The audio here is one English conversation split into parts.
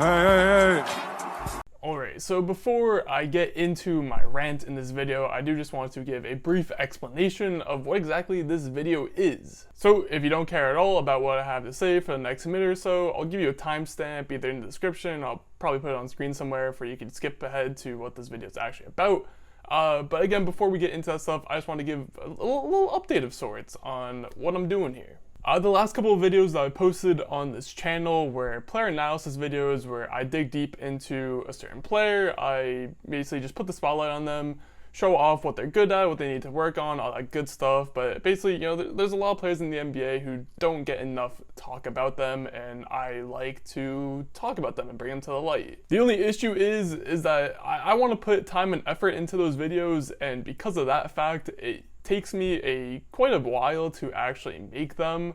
Hey. Alright, so before I get into my rant in this video, I do just want to give a brief explanation of what exactly this video is. So if you don't care at all about what I have to say for the next minute or so, I'll give you a timestamp either in the description, I'll probably put it on screen somewhere for you can skip ahead to what this video is actually about. But again, before we get into that stuff, I just want to give a little update of sorts on what I'm doing here. The last couple of videos that I posted on this channel were player analysis videos where I dig deep into a certain player. I basically just put the spotlight on them, show off what they're good at, what they need to work on, all that good stuff. But basically, you know, there's a lot of players in the NBA who don't get enough talk about them, and I like to talk about them and bring them to the light. The only issue is that I want to put time and effort into those videos, and because of that fact, it takes me quite a while to actually make them.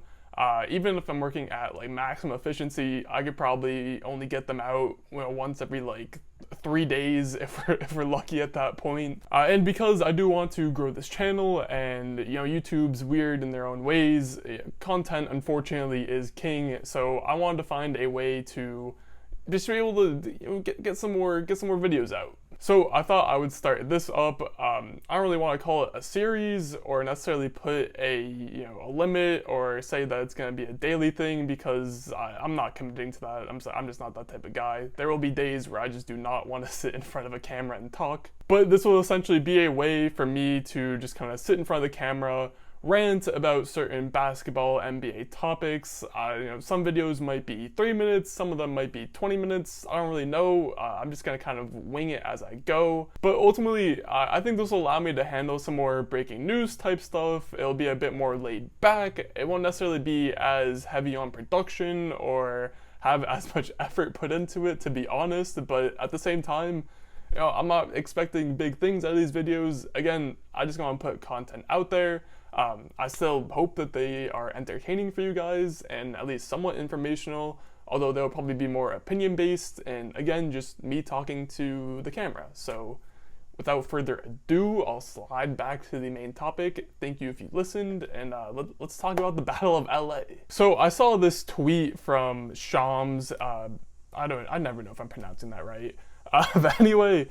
Even if I'm working at like maximum efficiency, I could probably only get them out, you know, once every like 3 days if we're lucky at that point. And because I do want to grow this channel, and you know, YouTube's weird in their own ways, content unfortunately is king. So I wanted to find a way to just be able to, you know, get some more videos out. So I thought I would start this up. I don't really want to call it a series or necessarily put a limit or say that it's going to be a daily thing, because I'm not committing to that. I'm just not that type of guy. There will be days where I just do not want to sit in front of a camera and talk. But this will essentially be a way for me to just kind of sit in front of the camera, rant about certain basketball NBA topics. Some videos might be 3 minutes, some of them might be 20 minutes. I don't really know. I'm just gonna kind of wing it as I go. But ultimately, I think this will allow me to handle some more breaking news type stuff. It'll be a bit more laid back. It won't necessarily be as heavy on production or have as much effort put into it, to be honest. But at the same time, you know, I'm not expecting big things out of these videos. Again, I just want to put content out there. I still hope that they are entertaining for you guys and at least somewhat informational, although they'll probably be more opinion based and again, just me talking to the camera. So without further ado, I'll slide back to the main topic. Thank you if you listened, and let's talk about the Battle of LA. So I saw this tweet from Shams. I never know if I'm pronouncing that right. But anyway,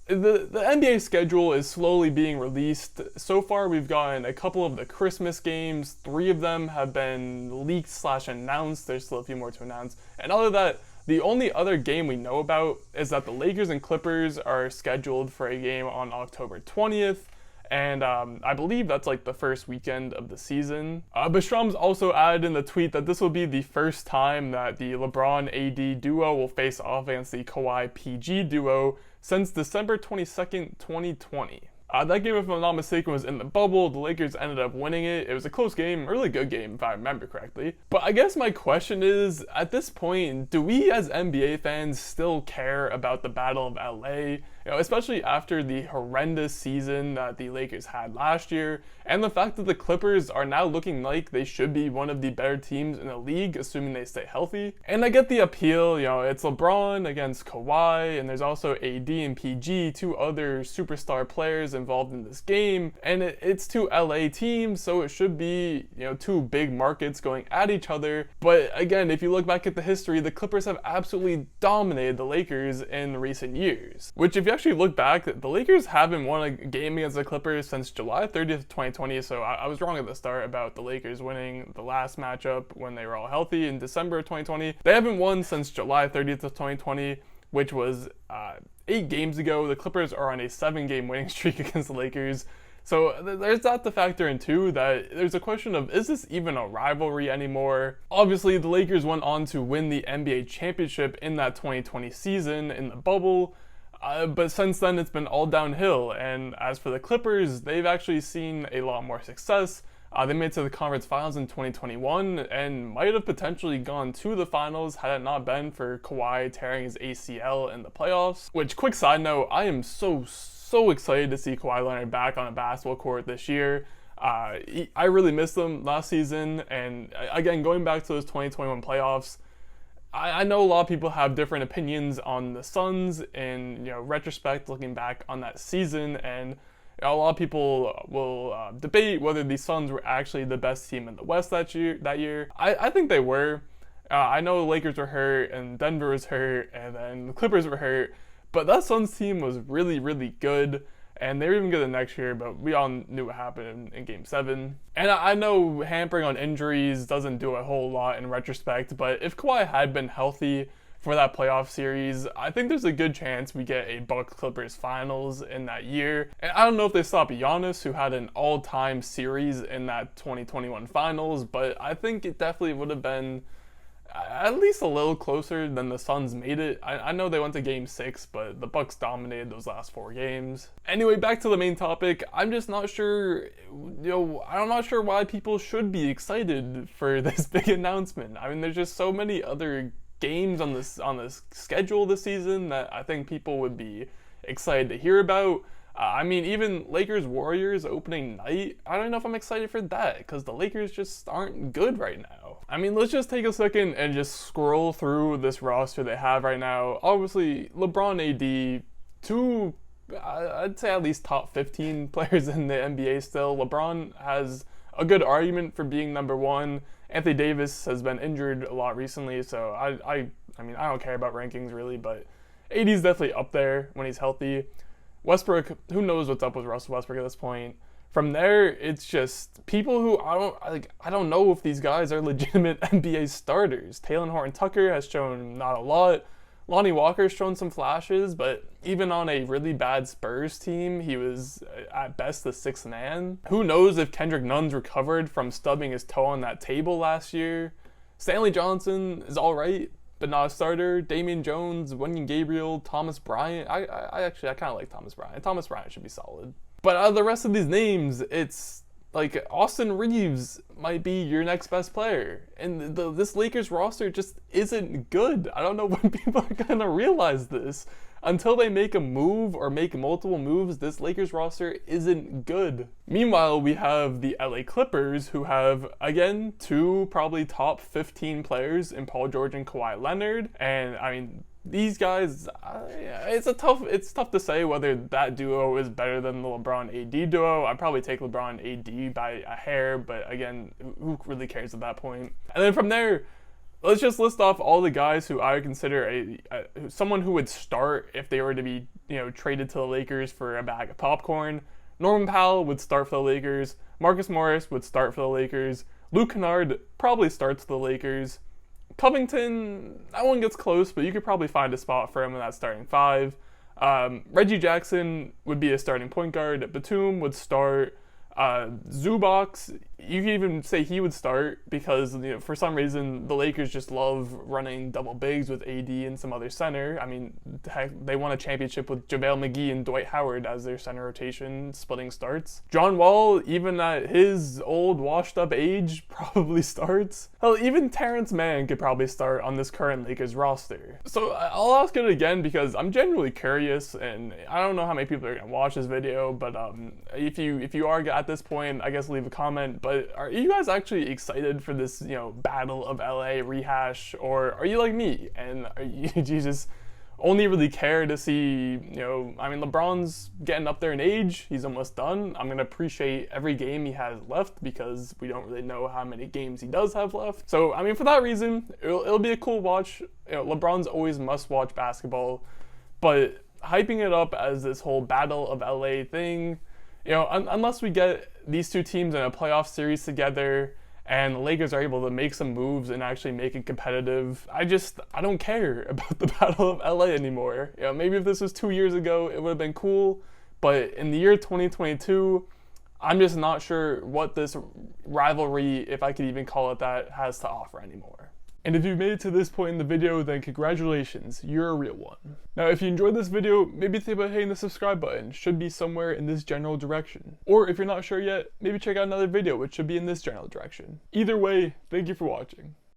the NBA schedule is slowly being released. So far, we've gotten a couple of the Christmas games. 3 of them have been leaked/announced. There's still a few more to announce. And other than that, the only other game we know about is that the Lakers and Clippers are scheduled for a game on October 20th. And I believe that's like the first weekend of the season. But Strums also added in the tweet that this will be the first time that the LeBron AD duo will face off against the Kawhi PG duo since December 22nd, 2020. That game, if I'm not mistaken, was in the bubble. The Lakers ended up winning it. It was a close game, a really good game if I remember correctly. But I guess my question is, at this point, do we as NBA fans still care about the Battle of LA? You know, especially after the horrendous season that the Lakers had last year, and the fact that the Clippers are now looking like they should be one of the better teams in the league, assuming they stay healthy. And I get the appeal, you know, it's LeBron against Kawhi, and there's also AD and PG, 2 other superstar players involved in this game, and it's 2 LA teams, so it should be, you know, 2 big markets going at each other. But again, if you look back at the history, the Clippers have absolutely dominated the Lakers in recent years, which if you actually look back, the Lakers haven't won a game against the Clippers since July 30th, 2020, so I was wrong at the start about the Lakers winning the last matchup when they were all healthy in December of 2020. They haven't won since July 30th of 2020, which was 8 games ago. The Clippers are on a 7-game winning streak against the Lakers. So there's that to factor in too, that there's a question of, is this even a rivalry anymore? Obviously, the Lakers went on to win the NBA championship in that 2020 season in the bubble, but since then it's been all downhill. And as for the Clippers, they've actually seen a lot more success. They made it to the conference finals in 2021 and might have potentially gone to the finals had it not been for Kawhi tearing his ACL in the playoffs. Which, quick side note, I am so excited to see Kawhi Leonard back on a basketball court this year. I really missed him last season, and again, going back to those 2021 playoffs, I know a lot of people have different opinions on the Suns in retrospect, looking back on that season, and a lot of people will debate whether the Suns were actually the best team in the West that year. I think they were. I know the Lakers were hurt, and Denver was hurt, and then the Clippers were hurt, but that Suns team was really, really good. And they were even good the next year, but we all knew what happened in Game 7. And I know hampering on injuries doesn't do a whole lot in retrospect, but if Kawhi had been healthy for that playoff series, I think there's a good chance we get a Bucks-Clippers finals in that year. And I don't know if they stop Giannis, who had an all-time series in that 2021 finals, but I think it definitely would have been at least a little closer than the Suns made it. I know they went to Game 6, but the Bucks dominated those last 4 games. Anyway, back to the main topic. I'm just not sure, I'm not sure why people should be excited for this big announcement. I mean, there's just so many other games on this schedule this season that I think people would be excited to hear about. I mean, even Lakers-Warriors opening night, I don't know if I'm excited for that, because the Lakers just aren't good right now. I mean, let's just take a second and just scroll through this roster they have right now. Obviously, LeBron, AD, two, I'd say at least top 15 players in the NBA still. LeBron has a good argument for being number 1. Anthony Davis has been injured a lot recently, so I mean, I don't care about rankings really, but AD's definitely up there when he's healthy. Westbrook, who knows what's up with Russell Westbrook at this point. From there, it's just people who I don't know if these guys are legitimate NBA starters. Talen Horton-Tucker has shown not a lot. Lonnie Walker's shown some flashes, but even on a really bad Spurs team, he was at best the 6th man. Who knows if Kendrick Nunn's recovered from stubbing his toe on that table last year. Stanley Johnson is alright, but not a starter. Damian Jones, Wenyen Gabriel, Thomas Bryant. I kind of like Thomas Bryant. Thomas Bryant should be solid. But out of the rest of these names, it's like Austin Reeves might be your next best player. And this Lakers roster just isn't good. I don't know when people are going to realize this. Until they make a move or make multiple moves, this Lakers roster isn't good. Meanwhile, we have the LA Clippers, who have, again, 2 probably top 15 players in Paul George and Kawhi Leonard. And, I mean, these guys, it's tough to say whether that duo is better than the LeBron-AD duo. I'd probably take LeBron-AD by a hair, but again, who really cares at that point? And then from there, let's just list off all the guys who I would consider someone who would start if they were to be, traded to the Lakers for a bag of popcorn. Norman Powell would start for the Lakers. Marcus Morris would start for the Lakers. Luke Kennard probably starts for the Lakers. Covington, that one gets close, but you could probably find a spot for him in that starting 5. Reggie Jackson would be a starting point guard. Batum would start. Zubac, you could even say he would start because for some reason the Lakers just love running double bigs with AD and some other center. I mean, heck, they won a championship with JaVale McGee and Dwight Howard as their center rotation, splitting starts. John Wall, even at his old washed up age, probably starts. Hell, even Terrence Mann could probably start on this current Lakers roster. So I'll ask it again because I'm genuinely curious, and I don't know how many people are gonna watch this video, but if you are at this point, I guess leave a comment. But are you guys actually excited for this, Battle of LA rehash, or are you like me and do you just only really care to see, I mean, LeBron's getting up there in age, he's almost done. I'm gonna appreciate every game he has left because we don't really know how many games he does have left. So I mean, for that reason, it'll be a cool watch. LeBron's always must-watch basketball, but hyping it up as this whole Battle of LA thing, unless we get these 2 teams in a playoff series together and the Lakers are able to make some moves and actually make it competitive, I don't care about the Battle of LA anymore. Maybe if this was 2 years ago, it would have been cool, but in the year 2022, I'm just not sure what this rivalry, if I could even call it that, has to offer anymore. And if you've made it to this point in the video, then congratulations, you're a real one. Now, if you enjoyed this video, maybe think about hitting the subscribe button. Should be somewhere in this general direction. Or if you're not sure yet, maybe check out another video which should be in this general direction. Either way, thank you for watching.